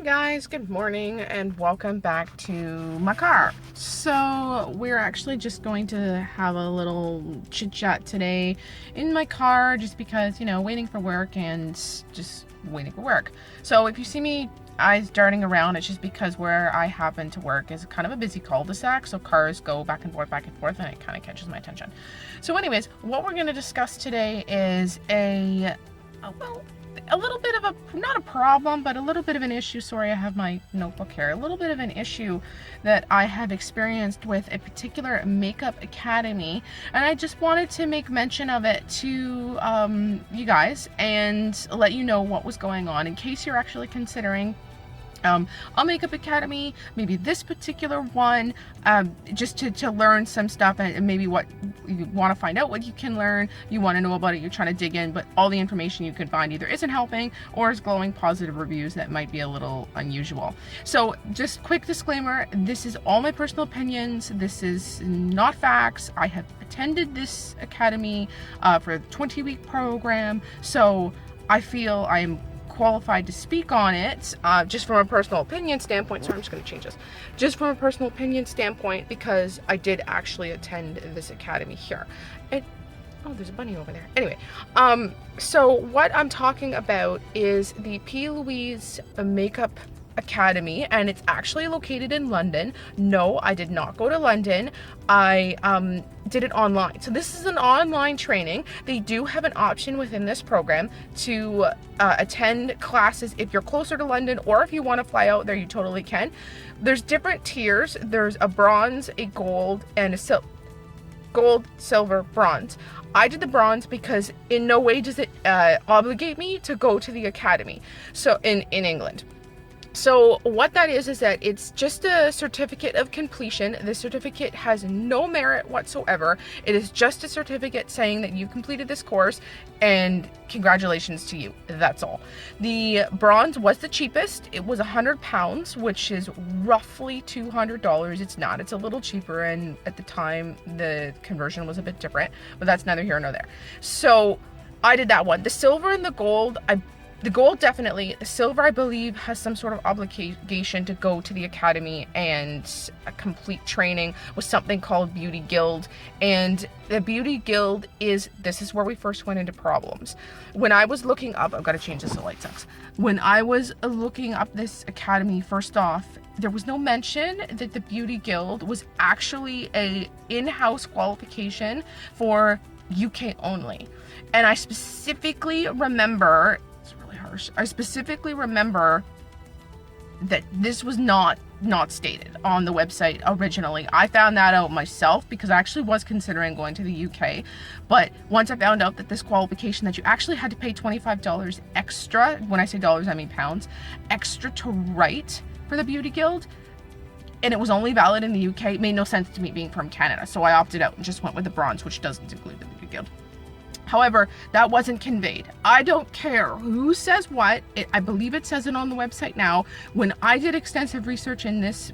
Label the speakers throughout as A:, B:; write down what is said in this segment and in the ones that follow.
A: Guys, good morning and welcome back to my car. So we're actually just going to have a little chit chat today in my car just because, waiting for work and just waiting for work. So if you see me eyes darting around, it's just because where I happen to work is kind of a busy cul-de-sac, so cars go back and forth, and it kind of catches my attention. So anyways, what we're going to discuss today is a little bit of not a problem, but a little bit of an issue. Sorry, I have my notebook here. A little bit of an issue that I have experienced with a particular makeup academy, and I just wanted to make mention of it to you guys and let you know what was going on in case you're actually considering a makeup academy, maybe this particular one, just to learn some stuff and maybe what you want to find out, what you can learn, you want to know about it, you're trying to dig in, but all the information you can find either isn't helping or is glowing positive reviews that might be a little unusual. So just quick disclaimer, this is all my personal opinions, this is not facts. I have attended this academy for a 20-week program, so I feel I am qualified to speak on it just from a personal opinion standpoint. Sorry, I'm just going to change this. Just from a personal opinion standpoint, because I did actually attend this academy here. Oh, there's a bunny over there. Anyway, so what I'm talking about is the P.Louise Makeup Academy, and it's actually located in London. No, I did not go to London. I did it online. So this is an online training. They do have an option within this program to attend classes if you're closer to London, or if you want to fly out there, you totally can. There's different tiers. There's a bronze, a gold, and a gold, silver, bronze. I did the bronze because in no way does it obligate me to go to the academy. So in England. So what that is that it's just a certificate of completion. The certificate has no merit whatsoever. It is just a certificate saying that you've completed this course and congratulations to you. That's all. The bronze was the cheapest. It was £100, which is roughly $200. It's not. It's a little cheaper, and at the time the conversion was a bit different, but that's neither here nor there. So I did that one. The silver and the gold, the gold definitely. The silver, I believe, has some sort of obligation to go to the academy and complete training with something called Beauty Guild. And the Beauty Guild this is where we first went into problems. When I was looking up, I've got to change this, the light sucks. When I was looking up this academy, first off, there was no mention that the Beauty Guild was actually a in-house qualification for UK only. And I specifically remember that this was not stated on the website originally. I found that out myself because I actually was considering going to the UK, but once I found out that this qualification, that you actually had to pay $25 extra, when I say dollars I mean pounds, extra to write for the Beauty Guild, and it was only valid in the UK, it made no sense to me being from Canada, so I opted out and just went with the bronze, which doesn't include the Beauty Guild. However, that wasn't conveyed. I don't care who says what. I believe it says it on the website now. When I did extensive research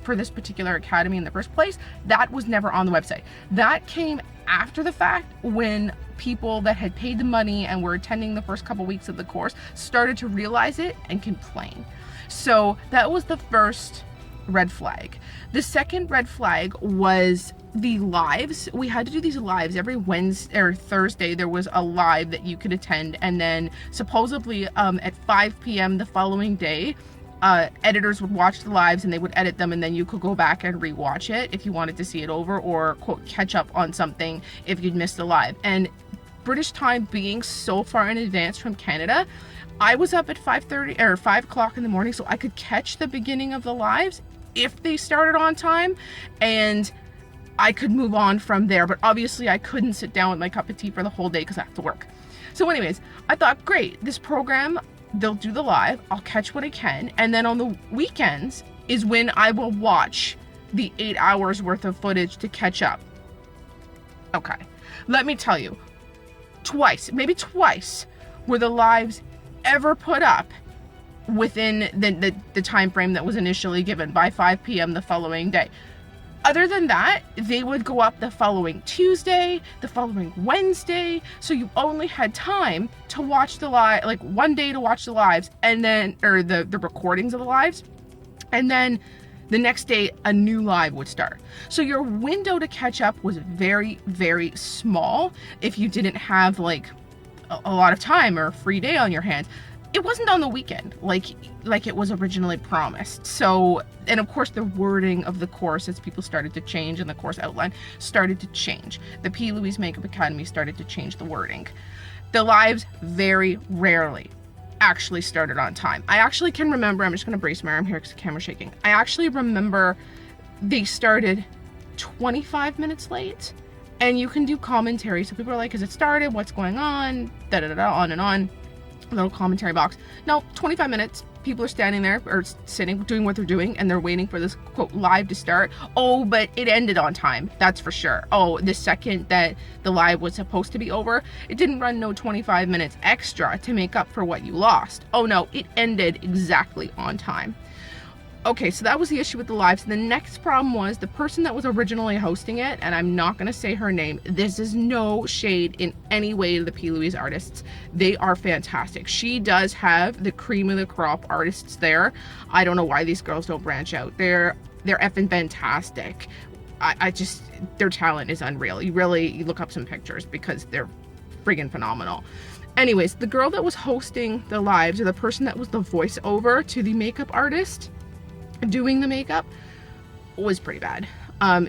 A: for this particular academy in the first place, that was never on the website. That came after the fact, when people that had paid the money and were attending the first couple weeks of the course started to realize it and complain. So that was the first red flag. The second red flag was the lives. We had to do these lives every Wednesday or Thursday. There was a live that you could attend, and then supposedly at 5 p.m. the following day, editors would watch the lives and they would edit them, and then you could go back and rewatch it if you wanted to see it over, or quote catch up on something if you'd missed the live. And British time being so far in advance from Canada, I was up at 5:30 or 5 o'clock in the morning so I could catch the beginning of the lives if they started on time, and I could move on from there. But obviously I couldn't sit down with my cup of tea for the whole day because I have to work. So anyways, I thought, great, this program, they'll do the live, I'll catch what I can, and then on the weekends is when I will watch the 8 hours worth of footage to catch up. Okay, let me tell you, maybe twice were the lives ever put up within the time frame that was initially given by 5 p.m. the following day. Other than that, they would go up the following Tuesday, the following Wednesday. So you only had time to watch the live, like one day to watch the lives, and then, or the recordings of the lives. And then the next day, a new live would start. So your window to catch up was very, very small if you didn't have like a lot of time or a free day on your hands. It wasn't on the weekend like it was originally promised. So, and of course the wording of the course as people started to change and the course outline started to change. The P.Louise Makeup Academy started to change the wording. The lives very rarely actually started on time. I actually can remember, I'm just gonna brace my arm here because the camera's shaking. I actually remember they started 25 minutes late, and you can do commentary. So people are like, has it started? What's going on? Da da da da, on and on. A little commentary box. No, 25 minutes. People are standing there or sitting, doing what they're doing, and they're waiting for this quote live to start. Oh, but it ended on time. That's for sure. Oh, the second that the live was supposed to be over, it didn't run no 25 minutes extra to make up for what you lost. Oh no, it ended exactly on time. Okay, so that was the issue with the lives. The next problem was the person that was originally hosting it, and I'm not going to say her name. This is no shade in any way to the P.Louise artists. They are fantastic. She does have the cream of the crop artists there. I don't know why these girls don't branch out. They're effing fantastic. I just, their talent is unreal. You look up some pictures because they're friggin' phenomenal. Anyways, the girl that was hosting the lives, or the person that was the voiceover to the makeup artist doing the makeup, was pretty bad.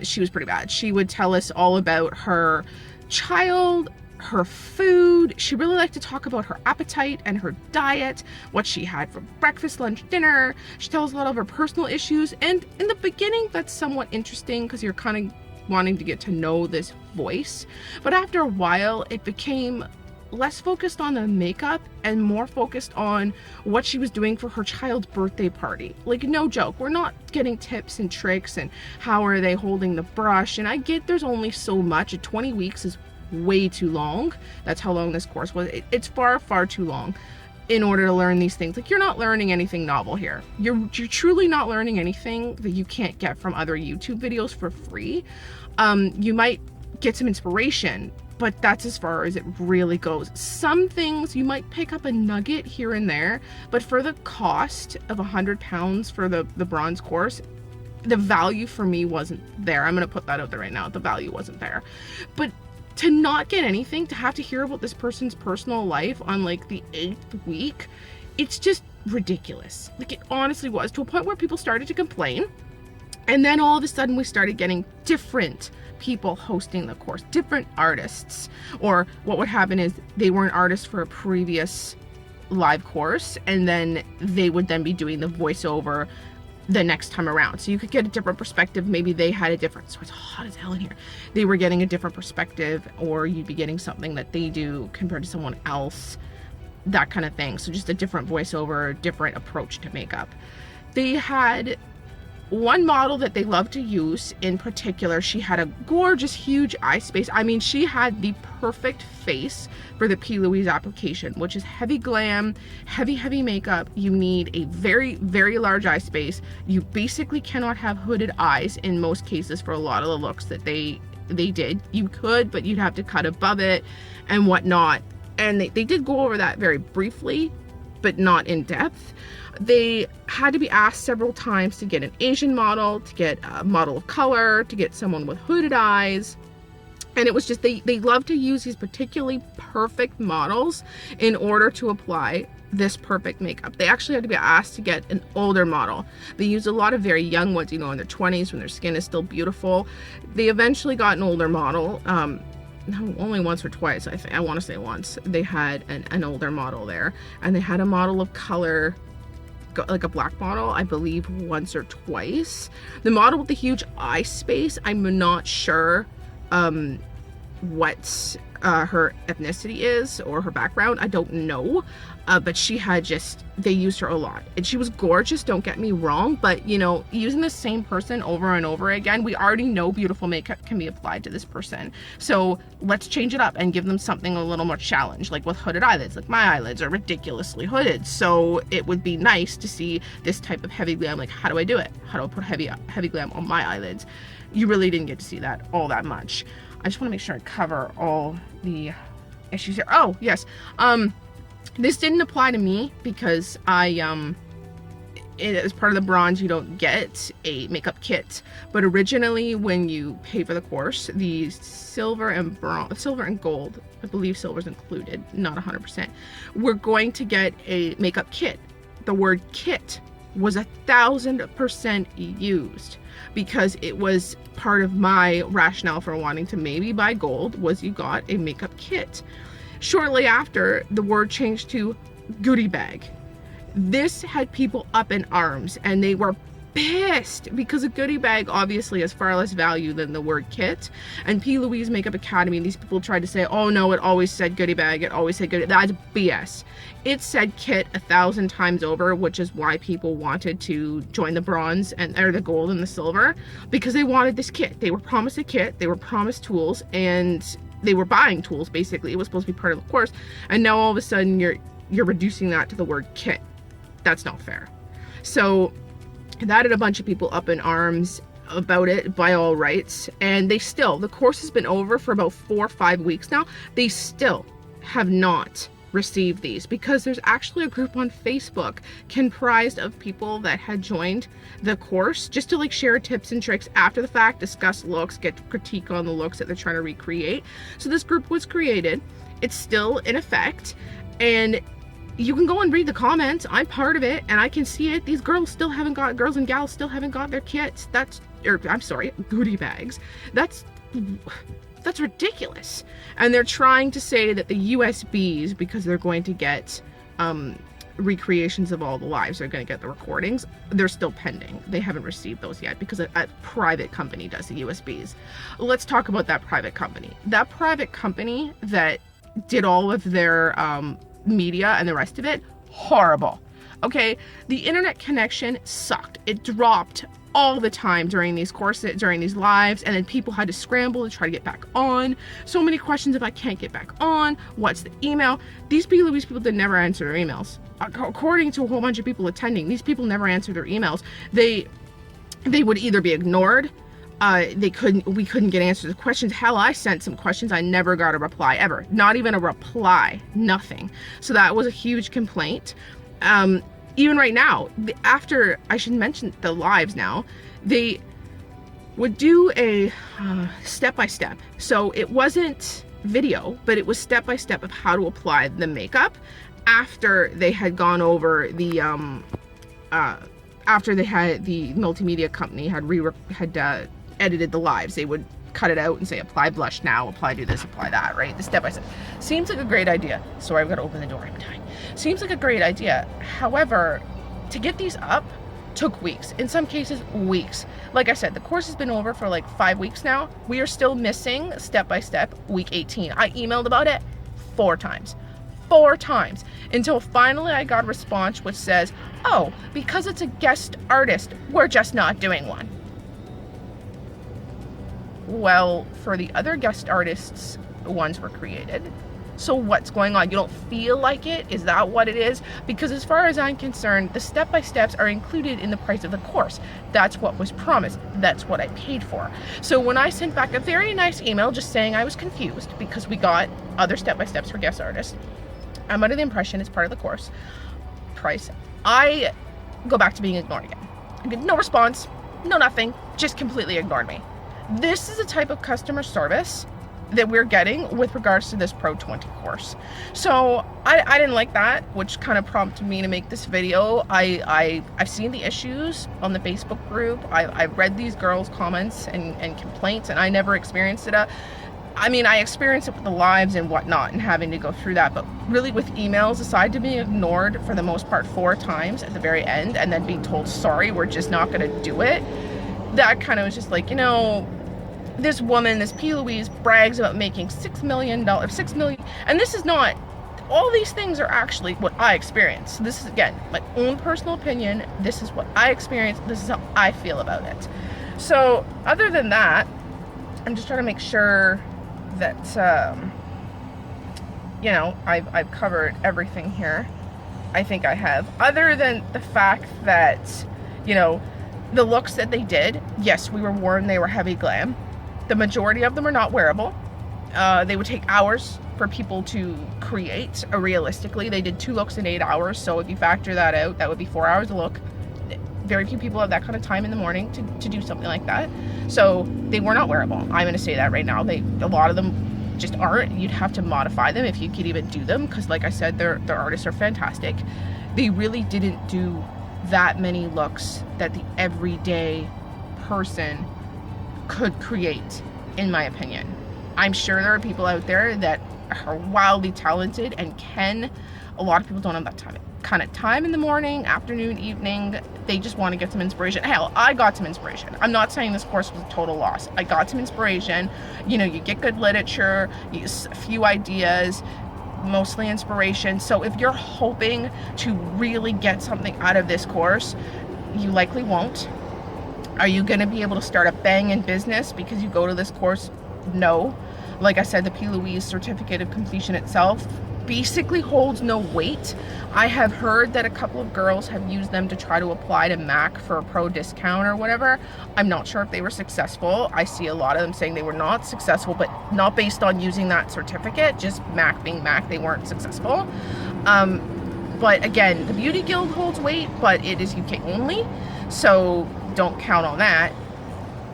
A: She was pretty bad. She would tell us all about her child, her food. She really liked to talk about her appetite and her diet, what she had for breakfast, lunch, dinner. She tells a lot of her personal issues, and in the beginning that's somewhat interesting because you're kind of wanting to get to know this voice, but after a while it became less focused on the makeup and more focused on what she was doing for her child's birthday party. Like, no joke, we're not getting tips and tricks and how are they holding the brush, and I get there's only so much. 20 weeks is way too long. That's how long this course was. It's far too long in order to learn these things. Like, you're not learning anything novel here. You're truly not learning anything that you can't get from other YouTube videos for free. You might get some inspiration, but that's as far as it really goes. Some things you might pick up a nugget here and there, but for the cost of £100 for the bronze course, the value for me wasn't there. I'm gonna put that out there right now. The value wasn't there. But to not get anything, to have to hear about this person's personal life on like the 8th week, it's just ridiculous. Like, it honestly was, to a point where people started to complain. And then all of a sudden we started getting different people hosting the course, different artists. Or what would happen is they were an artist for a previous live course, and then they would then be doing the voiceover the next time around. So you could get a different perspective. Maybe they had a different, so it's hot as hell in here. They were getting a different perspective, or you'd be getting something that they do compared to someone else, that kind of thing. So just a different voiceover, different approach to makeup. They had one model that they love to use in particular. She had a gorgeous, huge eye space. I mean, she had the perfect face for the P.Louise application, which is heavy glam, heavy makeup. You need a very, very large eye space. You basically cannot have hooded eyes in most cases for a lot of the looks that they did. You could, but you'd have to cut above it and whatnot. And they did go over that very briefly, but not in depth. They had to be asked several times to get an Asian model, to get a model of color, to get someone with hooded eyes. And it was just, they love to use these particularly perfect models in order to apply this perfect makeup. They actually had to be asked to get an older model. They used a lot of very young ones, you know, in their 20s when their skin is still beautiful. They eventually got an older model. No, only once or twice, I think. I want to say once. They had an older model there, and they had a model of color, like a black model, I believe once or twice. The model with the huge eye space, I'm not sure what her ethnicity is or her background. I don't know, but she had they used her a lot, and she was gorgeous, don't get me wrong, but you know, using the same person over and over again, we already know beautiful makeup can be applied to this person, so let's change it up and give them something a little more challenge, like with hooded eyelids. Like my eyelids are ridiculously hooded, so it would be nice to see this type of heavy glam. Like, how do I do it? How do I put heavy glam on my eyelids? You really didn't get to see that all that much. I just want to make sure I cover all the issues here. Oh, yes. This didn't apply to me because as part of the bronze, you don't get a makeup kit. But originally, when you pay for the course, the silver and gold, I believe silver's included, not 100%, we're going to get a makeup kit. The word kit was 1,000% used, because it was part of my rationale for wanting to maybe buy gold, was you got a makeup kit. Shortly after, the word changed to goodie bag. This had people up in arms, and they were pissed because a goodie bag obviously has far less value than the word kit. And P.Louise Makeup Academy, these people tried to say, oh no, it always said goodie bag, it always said goodie. That's BS. It said kit 1,000 times over, which is why people wanted to join the bronze or the gold and the silver, because they wanted this kit. They were promised a kit, they were promised tools, and they were buying tools. Basically, it was supposed to be part of the course, and now all of a sudden you're reducing that to the word kit. That's not fair. So that had a bunch of people up in arms about it by all rights, and the course has been over for about 4 or 5 weeks now. They still have not received these, because there's actually a group on Facebook comprised of people that had joined the course just to like share tips and tricks after the fact, discuss looks, get critique on the looks that they're trying to recreate. So this group was created, it's still in effect, and you can go and read the comments. I'm part of it and I can see it. These girls and gals still haven't got their kits. Goodie bags. That's ridiculous. And they're trying to say that the USBs, because they're going to get recreations of all the lives, they're going to get the recordings, they're still pending. They haven't received those yet because a private company does the USBs. Let's talk about that private company. That private company that did all of their media and the rest of it, horrible. Okay, the internet connection sucked. It dropped all the time during these courses, during these lives, and then people had to scramble to try to get back on. So many questions if I can't get back on, what's the email? These P.Louise people did never answer their emails. According to a whole bunch of people attending, these people never answered their emails. They would either be ignored, we couldn't get answers to questions. Hell, I sent some questions, I never got a reply ever. Not even a reply, nothing. So that was a huge complaint. Even right now, after, I should mention the lives now, they would do a step-by-step. So it wasn't video, but it was step-by-step of how to apply the makeup after they had gone over the, after they had, the multimedia company had edited the lives. They would cut it out and say, apply blush now, apply do this, apply that, right? The step-by-step. Seems like a great idea. Sorry, I've got to open the door, I'm dying. Seems like a great idea. However, to get these up took weeks. In some cases, weeks. Like I said, the course has been over for like 5 weeks now. We are still missing step-by-step week 18. I emailed about it 4 times. 4 times. Until finally I got a response which says, oh, because it's a guest artist, we're just not doing one. Well, for the other guest artists, ones were created. So what's going on? You don't feel like it? Is that what it is? Because as far as I'm concerned, the step-by-steps are included in the price of the course. That's what was promised. That's what I paid for. So when I sent back a very nice email just saying I was confused because we got other step-by-steps for guest artists, I'm under the impression it's part of the course price. I go back to being ignored again. I get no response, no nothing, just completely ignored me. This is the type of customer service that we're getting with regards to this Pro20 course. So I didn't like that, which kind of prompted me to make this video. I've seen the issues on the Facebook group. I've read these girls' comments and complaints, and I never experienced it. I mean, I experienced it with the lives and whatnot and having to go through that, but really with emails, aside to being ignored for the most part 4 times at the very end and then being told, sorry, we're just not gonna do it, that kind of was just like, you know, this woman, this P.Louise, brags about making $6 million, and this is not, all these things are actually what I experience. So this is, again, my own personal opinion. This is what I experience. This is how I feel about it. So other than that, I'm just trying to make sure that, you know, I've covered everything here. I think I have. Other than the fact that, you know, the looks that they did, yes, we were warned they were heavy glam. The majority of them are not wearable. They would take hours for people to create. Realistically, they did 2 looks in 8 hours, so if you factor that out, that would be 4 hours a look. Very few people have that kind of time in the morning to do something like that. So they were not wearable. I'm going to say that right now. A lot of them just aren't. You'd have to modify them if you could even do them, because like I said, their artists are fantastic. They really didn't do that many looks that the everyday person could create, in my opinion. I'm sure there are people out there that are wildly talented and can. A lot of people don't have that kind of time in the morning, afternoon, evening. They just want to get some inspiration. Hell, I got some inspiration. I'm not saying this course was a total loss. I got some inspiration. You know, you get good literature, a few ideas, mostly inspiration. So if you're hoping to really get something out of this course, you likely won't. Are you going to be able to start a banging business because you go to this course? No. Like I said, the P.Louise certificate of completion itself basically holds no weight. I have heard that a couple of girls have used them to try to apply to MAC for a pro discount or whatever. I'm not sure if they were successful. I see a lot of them saying they were not successful, but not based on using that certificate, just MAC being MAC, they weren't successful. But again, the Beauty Guild holds weight, but it is UK only, so don't count on that.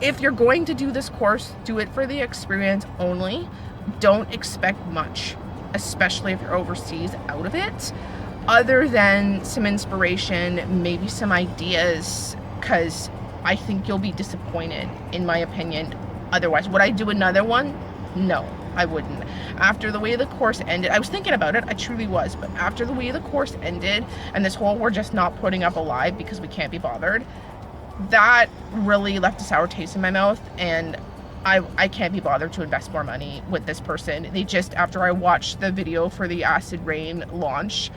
A: If you're going to do this course, do it for the experience only. Don't expect much, especially if you're overseas, out of it, other than some inspiration, maybe some ideas, because I think you'll be disappointed, in my opinion. Otherwise, would I do another one? No, I wouldn't. After the way the course ended, I was thinking about it, I truly was, but after the way the course ended, and this whole we're just not putting up a live because we can't be bothered, that really left a sour taste in my mouth, and I can't be bothered to invest more money with this person. They just, after I watched the video for the Acid Rain launch,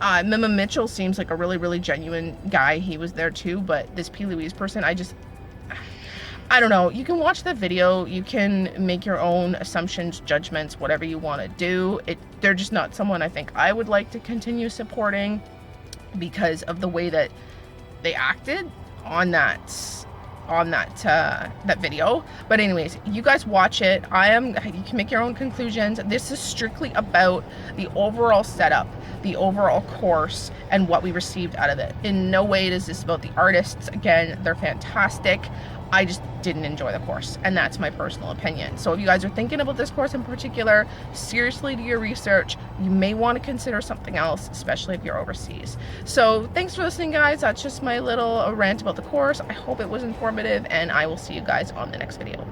A: Mima Mitchell seems like a really, really genuine guy. He was there too, but this P.Louise person, I don't know. You can watch the video, you can make your own assumptions, judgments, whatever you want to do. They're just not someone I think I would like to continue supporting because of the way that they acted on that video. But anyways, you guys watch it. You can make your own conclusions. This is strictly about the overall setup, the overall course, and what we received out of it. In no way is this about the artists. Again, they're fantastic. I just didn't enjoy the course, and that's my personal opinion. So if you guys are thinking about this course in particular, seriously do your research. You may want to consider something else, especially if you're overseas. So thanks for listening, guys. That's just my little rant about the course. I hope it was informative, and I will see you guys on the next video.